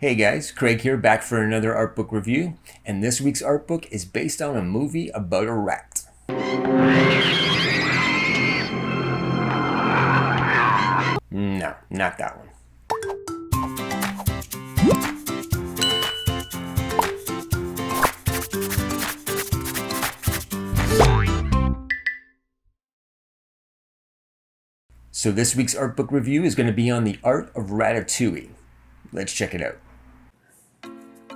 Hey guys, Craig here, back for another art book review, and this week's art book is based on a movie about a rat. No, not that one. So this week's art book review is going to be on the Art of Ratatouille. Let's check it out.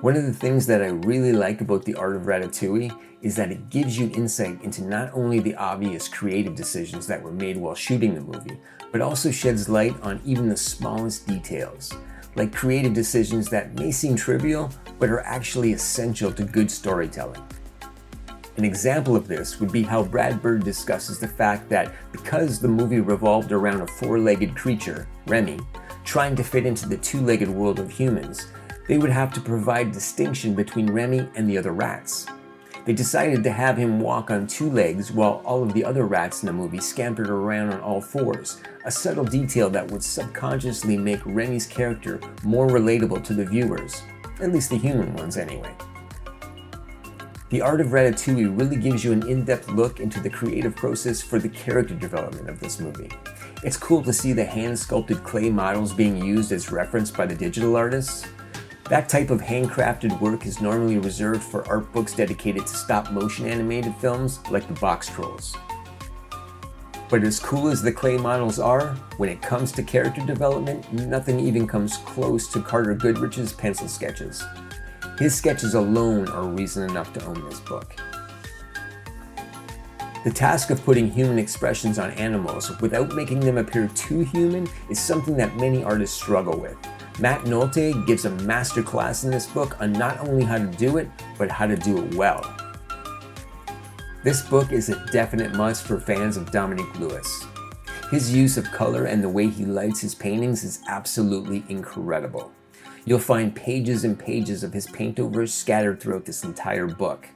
One of the things that I really like about the Art of Ratatouille is that it gives you insight into not only the obvious creative decisions that were made while shooting the movie, but also sheds light on even the smallest details, like creative decisions that may seem trivial, but are actually essential to good storytelling. An example of this would be how Brad Bird discusses the fact that because the movie revolved around a four-legged creature, Remy, trying to fit into the two-legged world of humans, they would have to provide distinction between Remy and the other rats. They decided to have him walk on two legs while all of the other rats in the movie scampered around on all fours, a subtle detail that would subconsciously make Remy's character more relatable to the viewers, at least the human ones anyway. The Art of Ratatouille really gives you an in-depth look into the creative process for the character development of this movie. It's cool to see the hand-sculpted clay models being used as reference by the digital artists. That type of handcrafted work is normally reserved for art books dedicated to stop-motion animated films like the Box Trolls. But as cool as the clay models are, when it comes to character development, nothing even comes close to Carter Goodrich's pencil sketches. His sketches alone are reason enough to own this book. The task of putting human expressions on animals without making them appear too human is something that many artists struggle with. Matt Nolte gives a masterclass in this book on not only how to do it, but how to do it well. This book is a definite must for fans of Dominique Lewis. His use of color and the way he lights his paintings is absolutely incredible. You'll find pages and pages of his paintovers scattered throughout this entire book.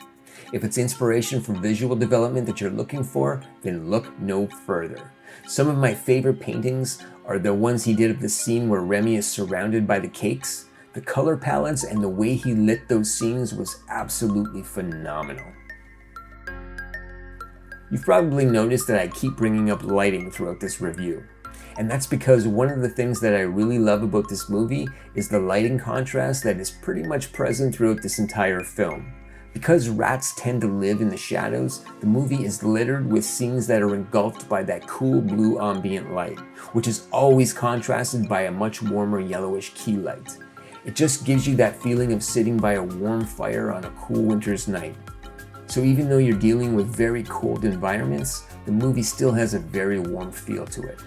If it's inspiration for visual development that you're looking for, then look no further. Some of my favorite paintings are the ones he did of the scene where Remy is surrounded by the cakes. The color palettes and the way he lit those scenes was absolutely phenomenal. You've probably noticed that I keep bringing up lighting throughout this review. And that's because one of the things that I really love about this movie is the lighting contrast that is pretty much present throughout this entire film. Because rats tend to live in the shadows, the movie is littered with scenes that are engulfed by that cool blue ambient light, which is always contrasted by a much warmer yellowish key light. It just gives you that feeling of sitting by a warm fire on a cool winter's night. So even though you're dealing with very cold environments, the movie still has a very warm feel to it.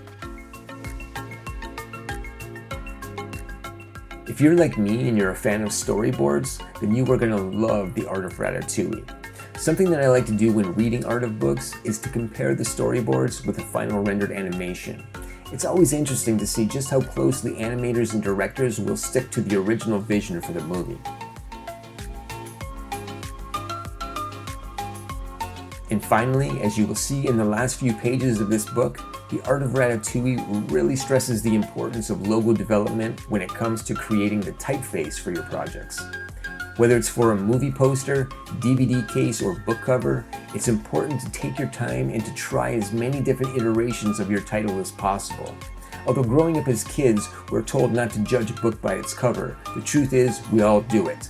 If you're like me and you're a fan of storyboards, then you are going to love the Art of Ratatouille. Something that I like to do when reading art of books is to compare the storyboards with the final rendered animation. It's always interesting to see just how closely animators and directors will stick to the original vision for the movie. And finally, as you will see in the last few pages of this book, the Art of Ratatouille really stresses the importance of logo development when it comes to creating the typeface for your projects. Whether it's for a movie poster, DVD case, or book cover, it's important to take your time and to try as many different iterations of your title as possible. Although growing up as kids, we're told not to judge a book by its cover, the truth is we all do it.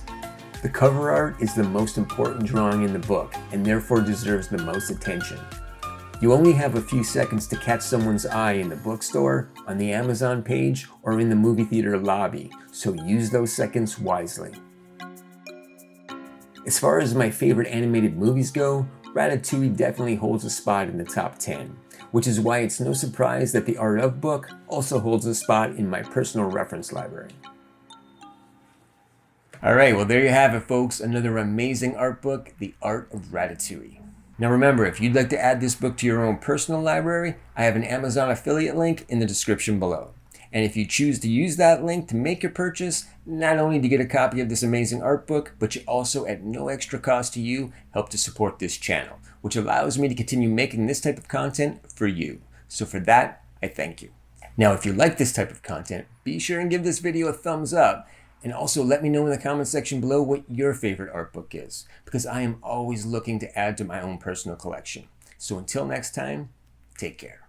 The cover art is the most important drawing in the book and therefore deserves the most attention. You only have a few seconds to catch someone's eye in the bookstore, on the Amazon page, or in the movie theater lobby, so use those seconds wisely. As far as my favorite animated movies go, Ratatouille definitely holds a spot in the top 10, which is why it's no surprise that the Art of book also holds a spot in my personal reference library. Alright, well there you have it folks, another amazing art book, The Art of Ratatouille. Now remember, if you'd like to add this book to your own personal library, I have an Amazon affiliate link in the description below. And if you choose to use that link to make your purchase, not only do you get a copy of this amazing art book, but you also, at no extra cost to you, help to support this channel, which allows me to continue making this type of content for you. So for that, I thank you. Now, if you like this type of content, be sure and give this video a thumbs up. And also let me know in the comment section below what your favorite art book is, because I am always looking to add to my own personal collection. So until next time, take care.